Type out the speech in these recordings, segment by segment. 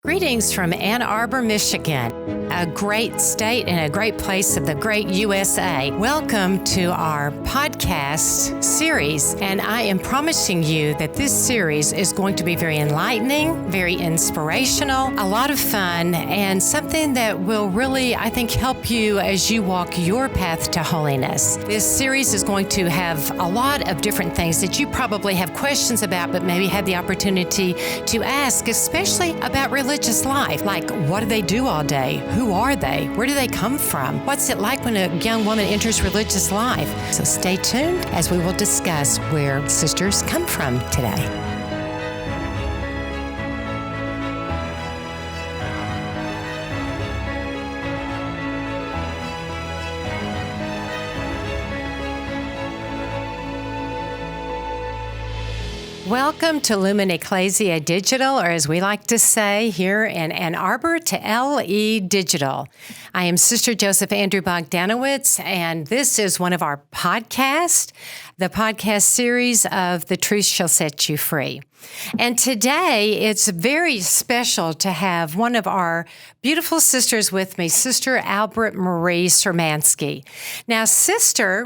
Greetings from Ann Arbor, Michigan, a great state and a great place of the great USA. Welcome to our podcast series, and I am promising you that this series is going to be very enlightening, very inspirational, a lot of fun, and something that will really, I think, help you as you walk your path to holiness. This series is going to have a lot of different things that you probably have questions about, but maybe had the opportunity to ask, especially about religious life. Like, what do they do all day? Who are they? Where do they come from? What's it like when a young woman enters religious life? So stay tuned as we will discuss where sisters come from today. Welcome to Lumen Ecclesia Digital, or as we like to say here in Ann Arbor, to LE Digital. I am Sister Joseph Andrew Bogdanowitz, and this is one of our podcasts, the podcast series of The Truth Shall Set You Free. And today, it's very special to have one of our beautiful sisters with me, Sister Albert Marie Sermansky. Now, Sister,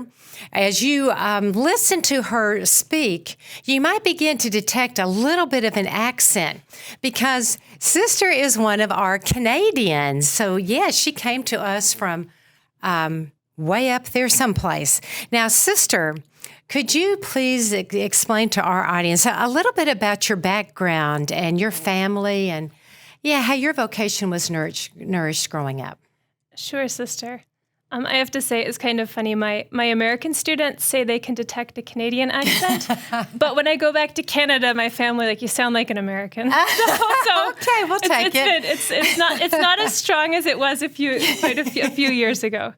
as you listen to her speak, you might begin to detect a little bit of an accent because Sister is one of our Canadians. So, yeah, she came to us from way up there someplace. Now, Sister, could you please explain to our audience a little bit about your background and your family and, how your vocation was nourished growing up? Sure, Sister. I have to say, it's kind of funny. My American students say they can detect a Canadian accent, but when I go back to Canada, my family, you sound like an American. So okay, we'll take it. It's not as strong as it was a few years ago.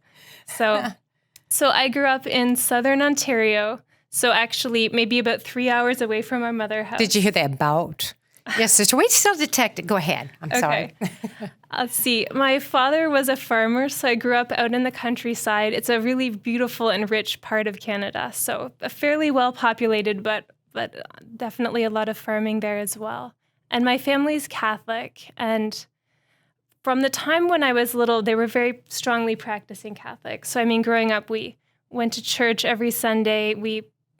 So I grew up in southern Ontario, so actually maybe about 3 hours away from our mother house. Did you hear that bout? Yes, Sister. We still detect it. Go ahead. I'm sorry. Let's see. My father was a farmer, so I grew up out in the countryside. It's a really beautiful and rich part of Canada, so fairly well populated, but definitely a lot of farming there as well. And my family's Catholic, and from the time when I was little, they were very strongly practicing Catholic. So, growing up, we went to church every Sunday.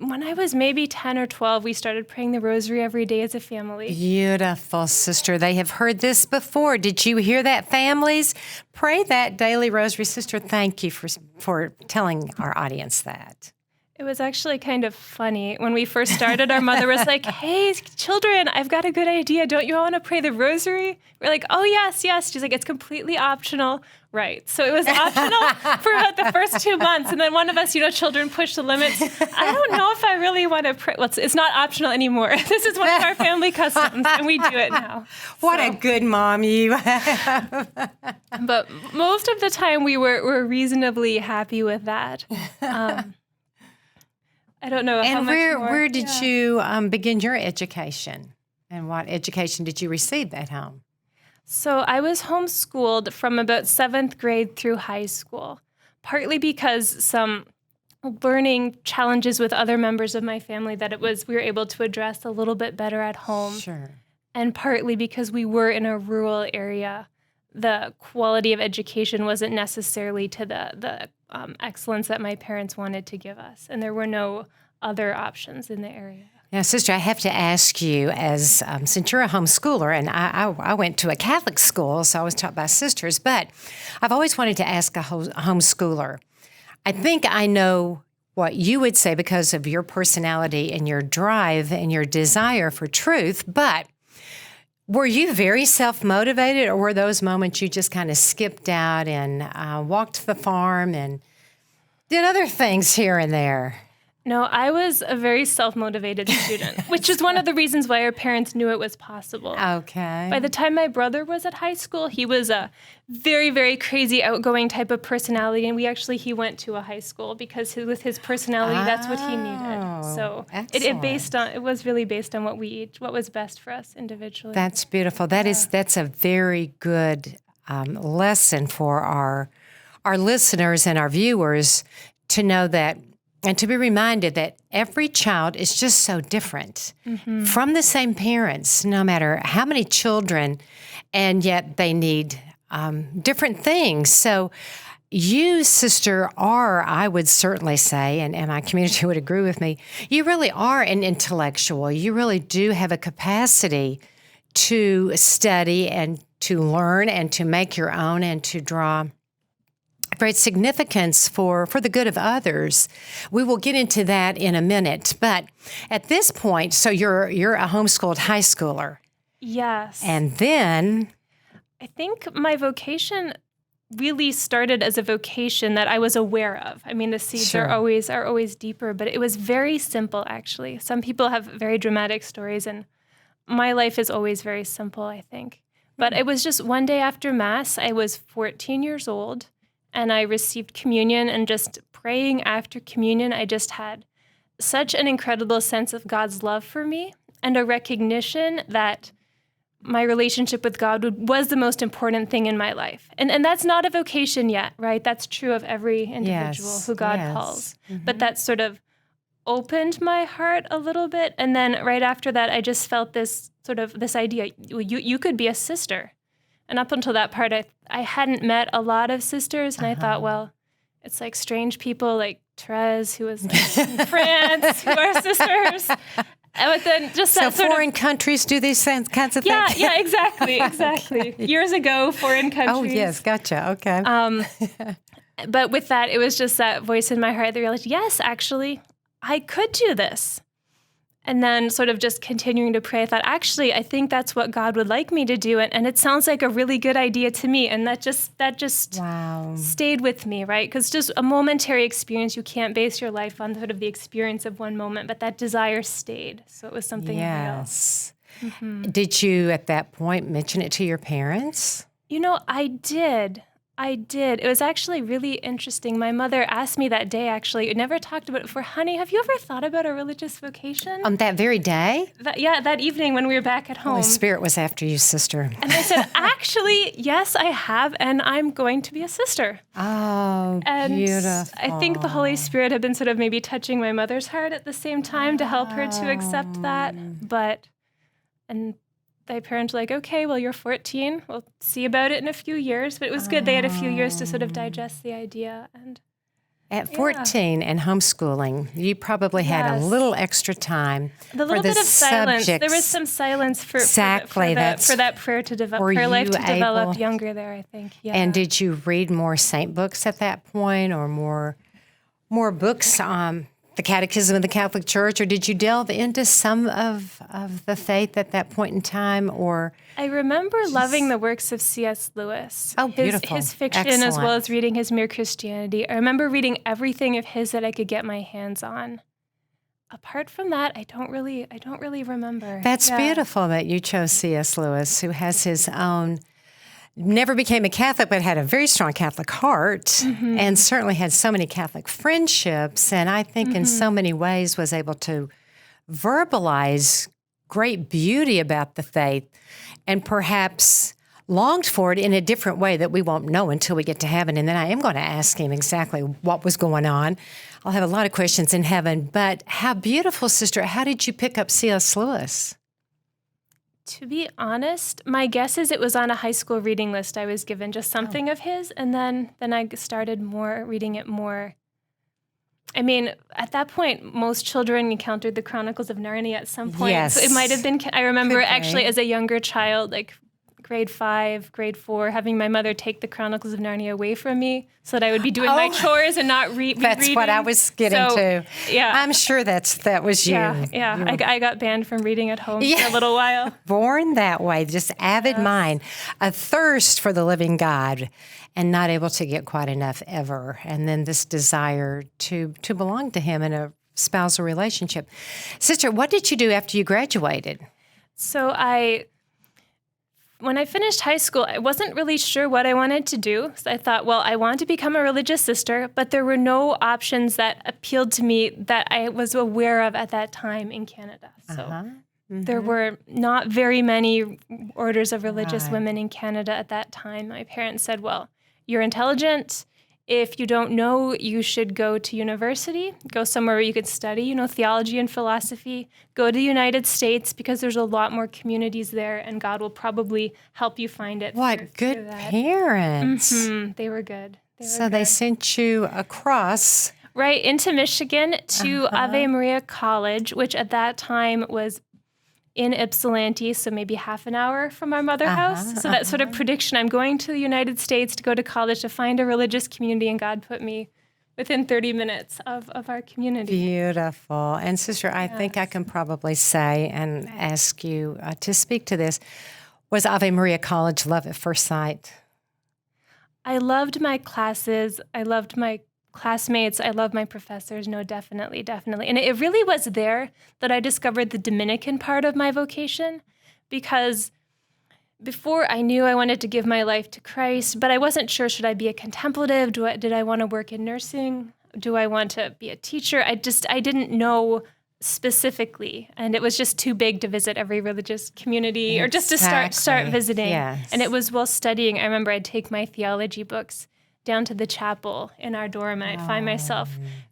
When I was maybe 10 or 12, we started praying the rosary every day as a family. Beautiful, Sister. They have heard this before. Did you hear that, families? Pray that daily rosary. Sister, thank you for telling our audience that. It was actually kind of funny. When we first started, our mother was like, "Hey, children, I've got a good idea. Don't you all want to pray the rosary?" We're like, "Oh, yes, yes." She's like, "It's completely optional." Right. So it was optional for about the first 2 months. And then one of us, children push the limits. I don't know if I really want to pray. Well, it's not optional anymore. This is one of our family customs, and we do it now. What a good mom you have. But most of the time, we were reasonably happy with that. I don't know how much more. And where did you begin your education? And what education did you receive at home? So I was homeschooled from about 7th grade through high school, partly because some learning challenges with other members of my family that we were able to address a little bit better at home. Sure. And partly because we were in a rural area. The quality of education wasn't necessarily to the excellence that my parents wanted to give us, and there were no other options in the area. Now, Sister, I have to ask you, as since you're a homeschooler, and I went to a Catholic school, so I was taught by sisters, but I've always wanted to ask a homeschooler. I think I know what you would say because of your personality and your drive and your desire for truth, but were you very self-motivated, or were those moments you just kind of skipped out and walked the farm and did other things here and there? No, I was a very self-motivated student, which is one of the reasons why our parents knew it was possible. Okay. By the time my brother was at high school, he was a very, very crazy, outgoing type of personality, and he went to a high school because with his personality, that's what he needed. So it was really based on what was best for us individually. That's beautiful. That's a very good lesson for our listeners and our viewers to know that And to be reminded that every child is just so different from the same parents, no matter how many children, and yet they need different things. So you, sister, are, I would certainly say, and my community would agree with me, you really are an intellectual. You really do have a capacity to study and to learn and to make your own and to draw great significance for the good of others. We will get into that in a minute. But at this point, so you're a homeschooled high schooler. Yes. And then I think my vocation really started as a vocation that I was aware of. I mean, the seeds Sure. are always deeper, but it was very simple, actually. Some people have very dramatic stories, and my life is always very simple, I think. But it was just one day after Mass. I was 14 years old, and I received communion, and just praying after communion, I just had such an incredible sense of God's love for me and a recognition that my relationship with God was the most important thing in my life. And that's not a vocation yet, right? That's true of every individual who God calls. But that sort of opened my heart a little bit. And then right after that, I just felt this idea, you could be a sister. And up until that part, I hadn't met a lot of sisters, and I thought, well, it's like strange people like Therese, who was in France, who are sisters. But then just that so foreign countries do these kinds of things? Yeah, exactly. Years ago, foreign countries. Oh, yes, gotcha, okay. But with that, it was just that voice in my heart that realized, yes, actually, I could do this. And then sort of just continuing to pray, I thought, actually, I think that's what God would like me to do. And it sounds like a really good idea to me. And that just wow. stayed with me, right? Because just a momentary experience, you can't base your life on sort of the experience of one moment, but that desire stayed. So it was something real. Did you, at that point, mention it to your parents? You know, I did. It was actually really interesting. My mother asked me that day, actually, I never talked about it before, honey, have you ever thought about a religious vocation? That very day? That evening when we were back at home. Holy Spirit was after you, sister. And I said, actually, yes, I have, and I'm going to be a sister. Oh, and beautiful. I think the Holy Spirit had been sort of maybe touching my mother's heart at the same time to help her to accept that. And my parents were like, okay, well, you're 14. We'll see about it in a few years. But it was good. They had a few years to sort of digest the idea. And at 14 and homeschooling, you probably had a little extra time the little for the bit of silence. subjects. There was some silence for that prayer to develop, prayer life to develop younger there, I think. Yeah. And did you read more saint books at that point, or more books on the Catechism of the Catholic Church, or did you delve into some of the faith at that point in time? Or I remember loving the works of C.S. Lewis. Oh, beautiful. His fiction, as well as reading his Mere Christianity. I remember reading everything of his that I could get my hands on. Apart from that, I don't really remember. That's beautiful that you chose C.S. Lewis, who has his own. Never became a Catholic, but had a very strong Catholic heart, and certainly had so many Catholic friendships, and I think in so many ways was able to verbalize great beauty about the faith, and perhaps longed for it in a different way that we won't know until we get to heaven. And then I am going to ask him exactly what was going on. I'll have a lot of questions in heaven, but how beautiful, sister. How did you pick up C.S. Lewis? To be honest, my guess is it was on a high school reading list I was given, just something of his, and then I started reading it more. I mean, at that point, most children encountered the Chronicles of Narnia at some point. Yes. So it might have been, I remember actually as a younger child, like grade 5, grade 4, having my mother take the Chronicles of Narnia away from me so that I would be doing my chores and not reading. That's what I was getting to. Yeah. I'm sure that was you. Yeah. I got banned from reading at home for a little while. Born that way, just avid mind, a thirst for the living God, and not able to get quite enough ever. And then this desire to belong to him in a spousal relationship. Sister, what did you do after you graduated? So when I finished high school, I wasn't really sure what I wanted to do. So I thought, well, I want to become a religious sister, but there were no options that appealed to me that I was aware of at that time in Canada. So there were not very many orders of religious women in Canada at that time. My parents said, well, you're intelligent. If you don't know, you should go to university, go somewhere where you could study, theology and philosophy. Go to the United States because there's a lot more communities there, and God will probably help you find it. What good parents. Mm-hmm. They were good. They sent you across. Right, into Michigan to Ave Maria College, which at that time was in Ypsilanti, so maybe half an hour from our mother house. So that sort of prediction, I'm going to the United States to go to college to find a religious community, and God put me within 30 minutes of our community. Beautiful. And Sister, I think I can probably say and ask you to speak to this. Was Ave Maria College love at first sight? I loved my classes. I loved my classmates. I love my professors. No, definitely. And it really was there that I discovered the Dominican part of my vocation, because before I knew I wanted to give my life to Christ, but I wasn't sure, should I be a contemplative? Did I want to work in nursing? Do I want to be a teacher? I didn't know specifically, and it was just too big to visit every religious community or just to start visiting. Yes. And it was while studying, I remember I'd take my theology books down to the chapel in our dorm, and I'd find myself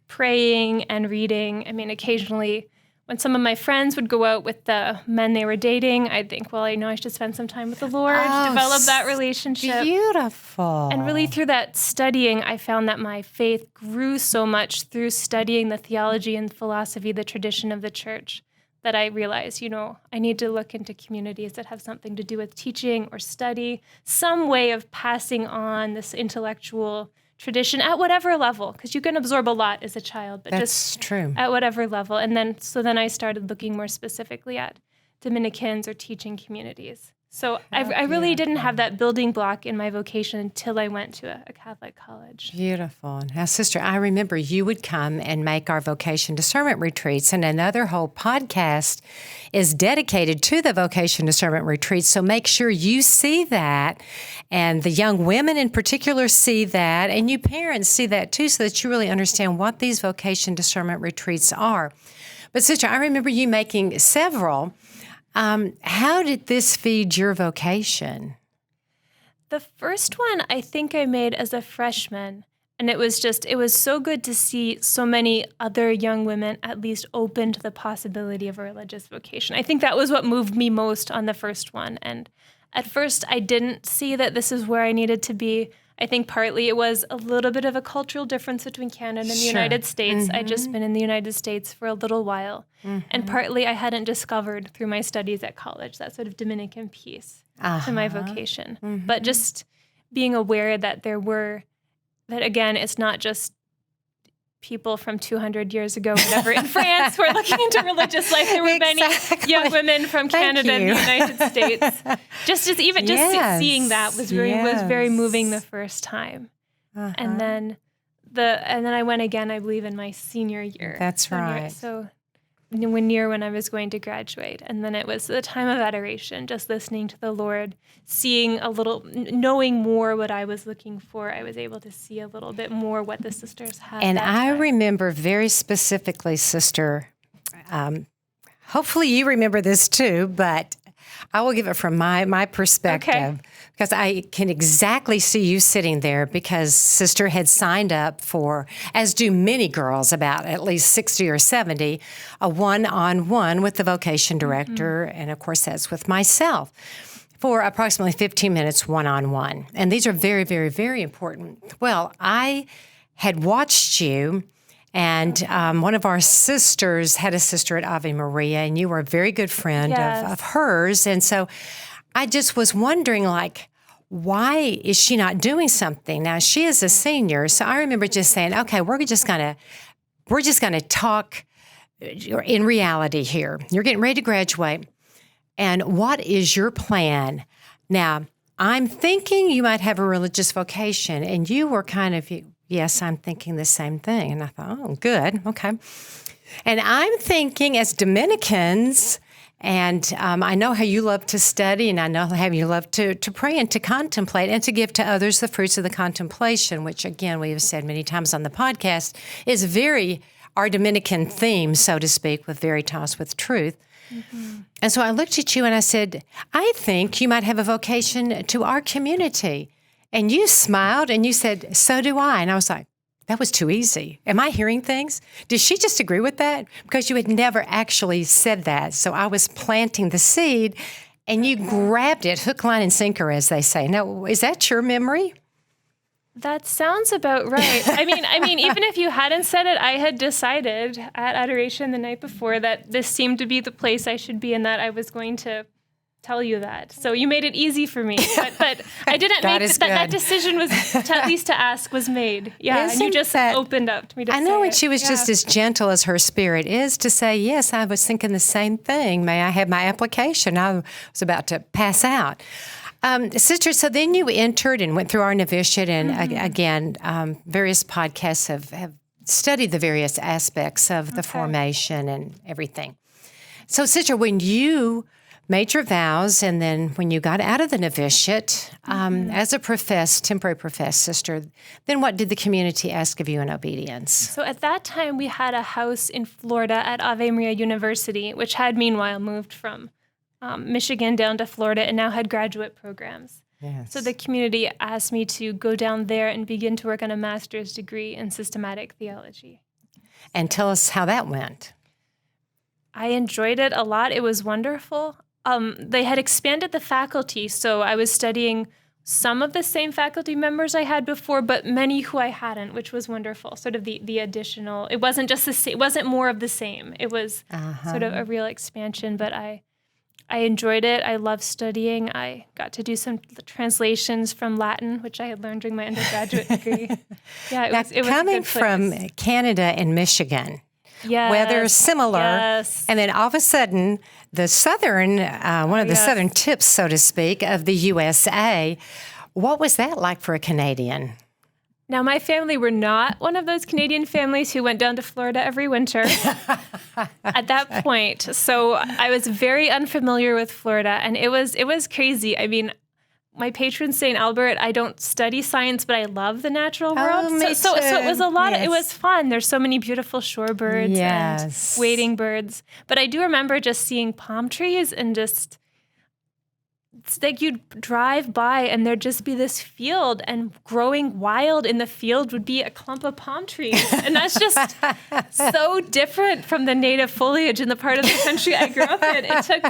praying and reading. I mean, occasionally when some of my friends would go out with the men they were dating, I'd think, well, I know I should spend some time with the Lord, develop that relationship. Beautiful. And really through that studying, I found that my faith grew so much through studying the theology and philosophy, the tradition of the church, that I realized, I need to look into communities that have something to do with teaching or study, some way of passing on this intellectual tradition at whatever level, because you can absorb a lot as a child, but That's true. At whatever level. And then I started looking more specifically at Dominicans or teaching communities. So I really didn't have that building block in my vocation until I went to a Catholic college. Beautiful. Now, Sister, I remember you would come and make our vocation discernment retreats, and another whole podcast is dedicated to the vocation discernment retreats. So make sure you see that, and the young women in particular see that, and you parents see that too, so that you really understand what these vocation discernment retreats are. But Sister, I remember you making several. How did this feed your vocation? The first one I think I made as a freshman, and it was so good to see so many other young women at least open to the possibility of a religious vocation. I think that was what moved me most on the first one. And at first I didn't see that this is where I needed to be. I think partly it was a little bit of a cultural difference between Canada and the United States. I'd just been in the United States for a little while. And partly I hadn't discovered through my studies at college that sort of Dominican piece to my vocation. But just being aware that that again, it's not just people from 200 years ago, whatever, in France who are looking into religious life. There were many young women from Canada and the United States. Just seeing that was very moving the first time. And then I went again, I believe, in my senior year. That's right. So when I was going to graduate. And then it was the time of adoration, just listening to the Lord, seeing a little, knowing more what I was looking for. I was able to see a little bit more what the sisters had. And I remember very specifically, Sister, hopefully you remember this too, but I will give it from my perspective. Okay. Because I can exactly see you sitting there, because Sister had signed up for, as do many girls, about at least 60 or 70, a one-on-one with the vocation director, and of course that's with myself, for approximately 15 minutes one-on-one. And these are very, very, very important. Well, I had watched you, and one of our sisters had a sister at Ave Maria, and you were a very good friend of hers. And so I just was wondering, why is she not doing something? Now, she is a senior, so I remember just saying, okay, we're just gonna talk in reality here. You're getting ready to graduate, and what is your plan? Now, I'm thinking you might have a religious vocation, and you were kind of, yes, I'm thinking the same thing. And I thought, oh, good, okay. And I'm thinking, as Dominicans, and I know how you love to study, and I know how you love to pray and to contemplate and to give to others the fruits of the contemplation, which, again, we have said many times on the podcast, is very our Dominican theme, so to speak, with Veritas, with truth. And so I looked at you and I said, I think you might have a vocation to our community. And you smiled and you said, "So do I." And I was like, that was too easy. Am I hearing things? Did she just agree with that? Because you had never actually said that. So I was planting the seed and you grabbed it, hook, line, and sinker, as they say. Now, is that your memory? That sounds about right. I mean, even if you hadn't said it, I had decided at adoration the night before that this seemed to be the place I should be and that I was going to tell you that. So you made it easy for me, but I didn't make that decision was at least to ask was made. Yeah, Isn't and you just opened up to me to say I know, it. and she was just as gentle as her spirit is to say, yes, I was thinking the same thing. May I have my application? I was about to pass out. Sister, so then you entered and went through our novitiate, and again, various podcasts have studied the various aspects of the formation and everything. So, Sister, when you made your vows, and then when you got out of the novitiate as a temporary professed sister, then what did the community ask of you in obedience? So at that time, we had a house in Florida at Ave Maria University, which had meanwhile moved from Michigan down to Florida and now had graduate programs. Yes. So the community asked me to go down there and begin to work on a master's degree in systematic theology. And tell us how that went. I enjoyed it a lot. It was wonderful. They had expanded the faculty, so I was studying some of the same faculty members I had before, but many who I hadn't, which was wonderful. Sort of the additional. It wasn't just the same. It wasn't more of the same. It was sort of a real expansion. But I enjoyed it. I loved studying. I got to do some translations from Latin, which I had learned during my undergraduate degree. Yeah, it was coming a good place. from Canada and Michigan. Yes, weather similar, yes. And then all of a sudden, the southern, one of the southern tips, so to speak, of the USA. What was that like for a Canadian? Now, my family were not one of those Canadian families who went down to Florida every winter at that point. So I was very unfamiliar with Florida, and it was crazy. I mean, my patron, St. Albert, I don't study science, but I love the natural world. So it was a lot. It was fun. There's so many beautiful shorebirds and wading birds. But I do remember just seeing palm trees and just, it's like you'd drive by and there'd just be this field, and growing wild in the field would be a clump of palm trees. And that's just so different from the native foliage in the part of the country I grew up in.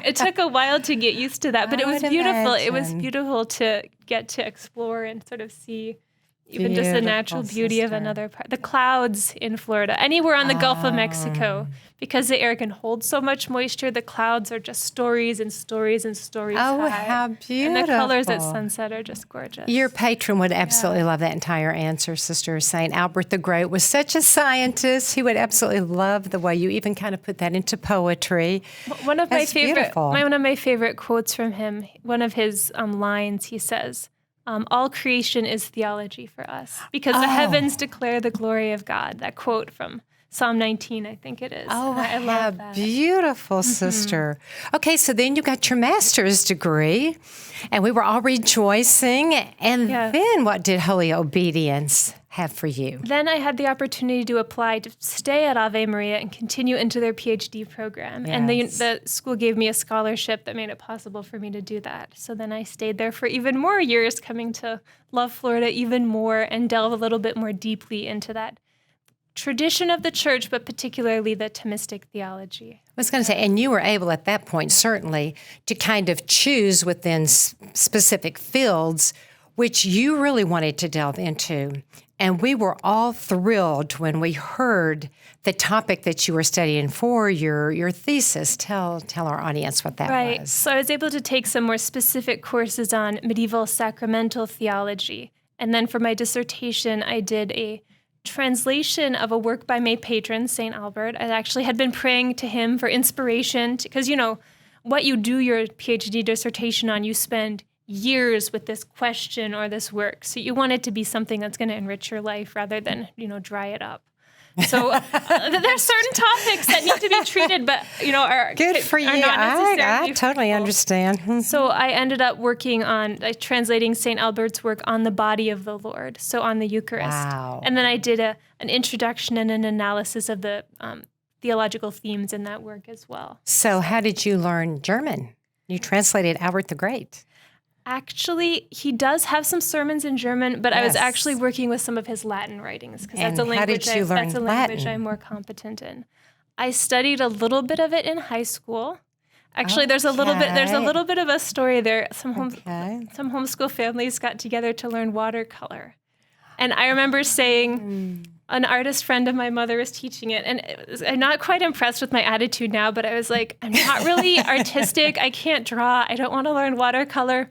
It took a while to get used to that, but it was beautiful. It was beautiful to get to explore and sort of see even just the natural beauty of another part. The clouds in Florida, anywhere on the Gulf of Mexico, because the air can hold so much moisture, the clouds are just stories and stories and stories high. How beautiful. And the colors at sunset are just gorgeous. Your patron would absolutely love that entire answer, Sister. St. Albert the Great was such a scientist. He would absolutely love the way you even kind of put that into poetry. One of my favorite quotes from him, one of his lines, he says, all creation is theology for us because the heavens declare the glory of God. That quote from Psalm 19, I think it is. Oh, I love that. Beautiful, sister. Okay, so then you got your master's degree, and we were all rejoicing. And then what did Holy Obedience have for you? Then I had the opportunity to apply to stay at Ave Maria and continue into their PhD program. Yes. And the school gave me a scholarship that made it possible for me to do that. So then I stayed there for even more years, coming to love Florida even more and delve a little bit more deeply into that tradition of the church, but particularly the Thomistic theology. I was going to say, and you were able at that point, certainly, to kind of choose within specific fields which you really wanted to delve into. And we were all thrilled when we heard the topic that you were studying for your thesis. Tell our audience what that was. Right. So I was able to take some more specific courses on medieval sacramental theology. And then for my dissertation, I did a translation of a work by my patron, St. Albert. I actually had been praying to him for inspiration because, what you do your PhD dissertation on, you spend years with this question or this work. So you want it to be something that's going to enrich your life rather than, dry it up. So there's certain topics that need to be treated, but, are good for you. I totally understand. So I ended up working on translating St. Albert's work on the body of the Lord, so on the Eucharist. Wow. And then I did an introduction and an analysis of the theological themes in that work as well. So how did you learn German? You translated Albert the Great. Actually, he does have some sermons in German, but I was actually working with some of his Latin writings because that's a language I'm more competent in. I studied a little bit of it in high school. Actually, there's a little bit of a story there. Some homeschool families got together to learn watercolor. And I remember saying, an artist friend of my mother was teaching it, and I'm not quite impressed with my attitude now, but I was like, I'm not really artistic. I can't draw. I don't want to learn watercolor.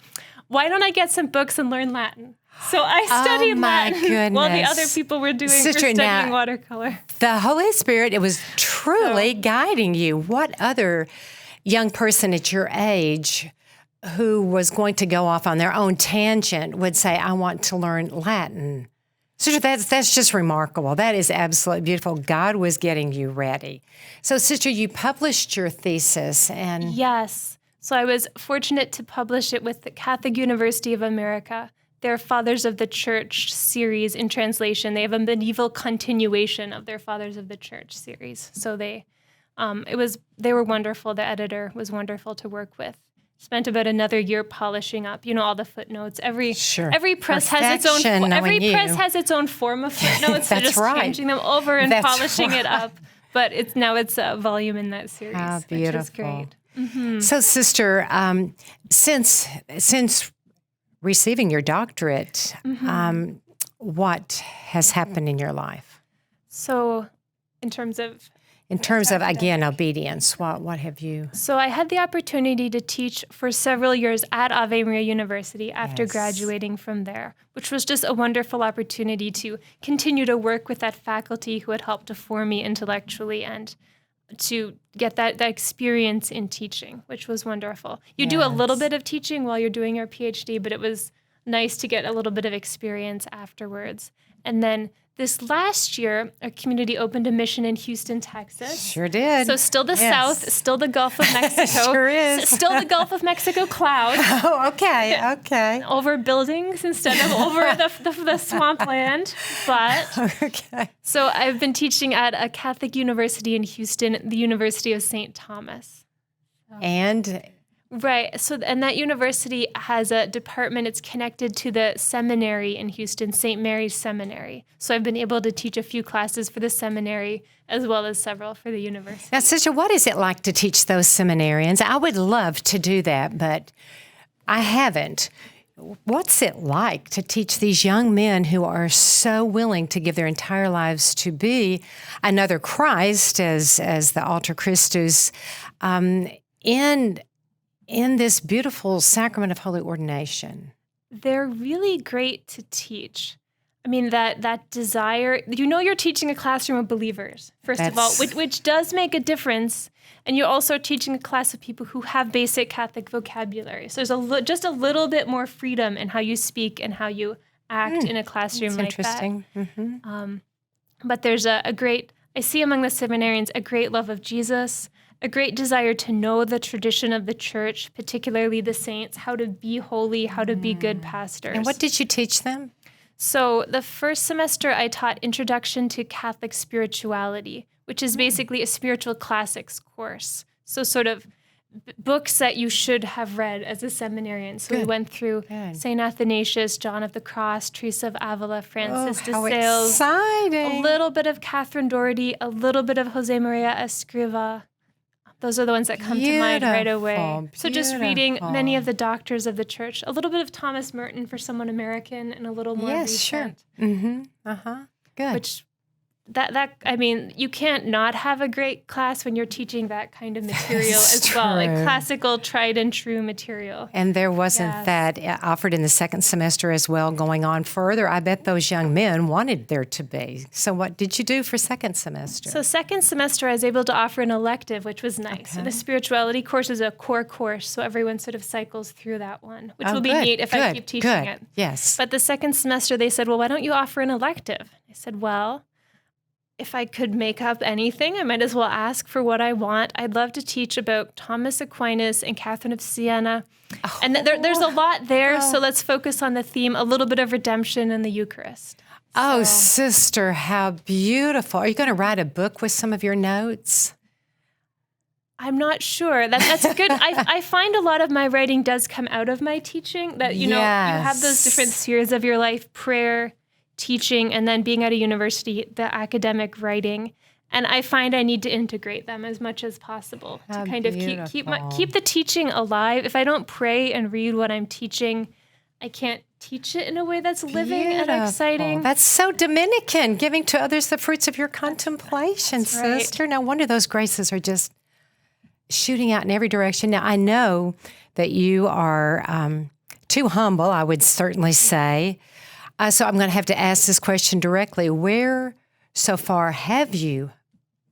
Why don't I get some books and learn Latin? So I studied Latin while the other people were studying watercolor. The Holy Spirit, it was truly guiding you. What other young person at your age who was going to go off on their own tangent would say, I want to learn Latin? Sister, that's just remarkable. That is absolutely beautiful. God was getting you ready. So, Sister, you published your thesis, and yes. So I was fortunate to publish it with the Catholic University of America. Their Fathers of the Church series in translation. They have a medieval continuation of their Fathers of the Church series. So they were wonderful. The editor was wonderful to work with. Spent about another year polishing up, all the footnotes. Every press has its own form of footnotes. So just changing them over and polishing it up. But it's a volume in that series, which is great. Mm-hmm. So, Sister, since receiving your doctorate, what has happened in your life? So, in terms of again, obedience, what have you? So I had the opportunity to teach for several years at Ave Maria University after graduating from there, which was just a wonderful opportunity to continue to work with that faculty who had helped to form me intellectually and to get that experience in teaching, which was wonderful. You do a little bit of teaching while you're doing your PhD, but it was nice to get a little bit of experience afterwards. And then this last year, our community opened a mission in Houston, Texas. Sure did. So still the South, still the Gulf of Mexico. Sure is. Still the Gulf of Mexico cloud. Oh, okay. Over buildings instead of over the swampland. But So I've been teaching at a Catholic university in Houston, the University of St. Thomas. Right. So, and that university has a department. It's connected to the seminary in Houston, St. Mary's Seminary. So I've been able to teach a few classes for the seminary as well as several for the university. Now, Sister, what is it like to teach those seminarians? I would love to do that, but I haven't. What's it like to teach these young men who are so willing to give their entire lives to be another Christ, as the Alter Christus, in this beautiful sacrament of holy ordination? They're really great to teach. I mean, that desire, you're teaching a classroom of believers, first of all, which does make a difference. And you're also teaching a class of people who have basic Catholic vocabulary. So there's just a little bit more freedom in how you speak and how you act in a classroom like interesting. that. Mm-hmm. But there's I see among the seminarians a great love of Jesus, a great desire to know the tradition of the church, particularly the saints, how to be holy, how to be good pastors. And what did you teach them? So the first semester I taught Introduction to Catholic Spirituality, which is basically a spiritual classics course. So sort of books that you should have read as a seminarian. So we went through St. Athanasius, John of the Cross, Teresa of Avila, Francis de Sales, exciting. A little bit of Catherine Doherty, a little bit of Jose Maria Escriva. Those are the ones that come to mind right away. So just reading many of the doctors of the church, a little bit of Thomas Merton for someone American, and a little more recent. Yes, sure. Mm-hmm. Good. Which you can't not have a great class when you're teaching that kind of material as well, like classical, tried and true material. And there wasn't that offered in the second semester as well going on further. I bet those young men wanted there to be. So what did you do for second semester? So second semester, I was able to offer an elective, which was nice. Okay. So the spirituality course is a core course, so everyone sort of cycles through that one, which will be neat if I keep teaching it. Yes. But the second semester, they said, well, why don't you offer an elective? I said, well, if I could make up anything, I might as well ask for what I want. I'd love to teach about Thomas Aquinas and Catherine of Siena. And there's a lot there, so let's focus on the theme, a little bit of redemption in the Eucharist. Oh, Sister, how beautiful. Are you going to write a book with some of your notes? I'm not sure. That's good. I find a lot of my writing does come out of my teaching. That you have those different spheres of your life: prayer, teaching, and then being at a university, the academic writing. And I find I need to integrate them as much as possible to kind of keep the teaching alive. If I don't pray and read what I'm teaching, I can't teach it in a way that's living and exciting. That's so Dominican, giving to others the fruits of your contemplation, sister. Right. No wonder those graces are just shooting out in every direction. Now, I know that you are too humble, I would certainly say. So I'm going to have to ask this question directly. Where so far have you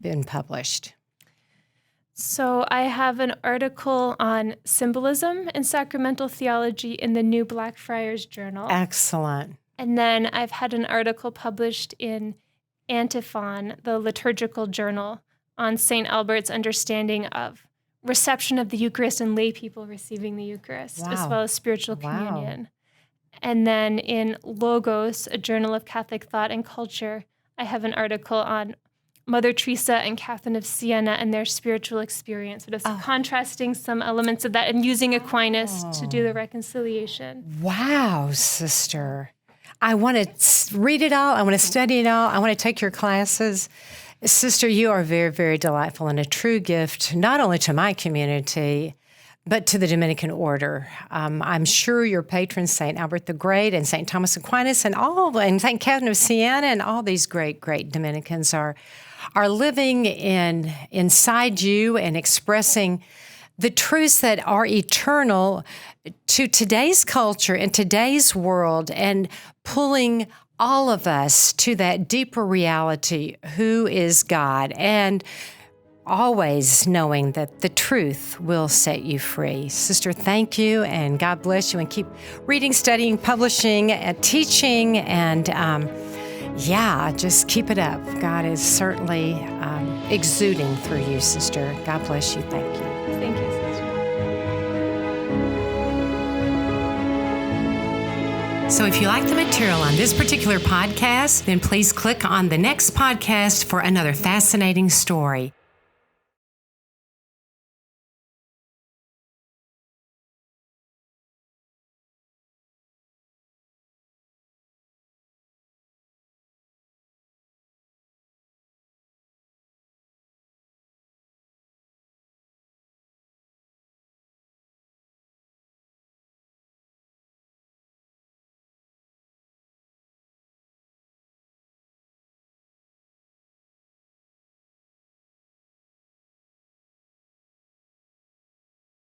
been published? So I have an article on symbolism and sacramental theology in the New Blackfriars Journal. Excellent. And then I've had an article published in Antiphon, the liturgical journal, on St. Albert's understanding of reception of the Eucharist and lay people receiving the Eucharist, as well as spiritual communion. And then in Logos, a journal of Catholic thought and culture, I have an article on Mother Teresa and Catherine of Siena and their spiritual experience, sort of contrasting some elements of that and using Aquinas to do the reconciliation. Wow, sister. I want to read it all. I want to study it all. I want to take your classes. Sister, you are very, very delightful and a true gift, not only to my community, but to the Dominican order. I'm sure your patrons, St. Albert the Great and St. Thomas Aquinas and St. Catherine of Siena and all these great, great Dominicans are living inside you and expressing the truths that are eternal to today's culture and today's world and pulling all of us to that deeper reality, who is God, and always knowing that the truth will set you free. Sister, thank you, and God bless you, and keep reading, studying, publishing, and teaching, and just keep it up. God is certainly exuding through you, sister. God bless you. Thank you. Thank you, sister. So if you like the material on this particular podcast, then please click on the next podcast for another fascinating story.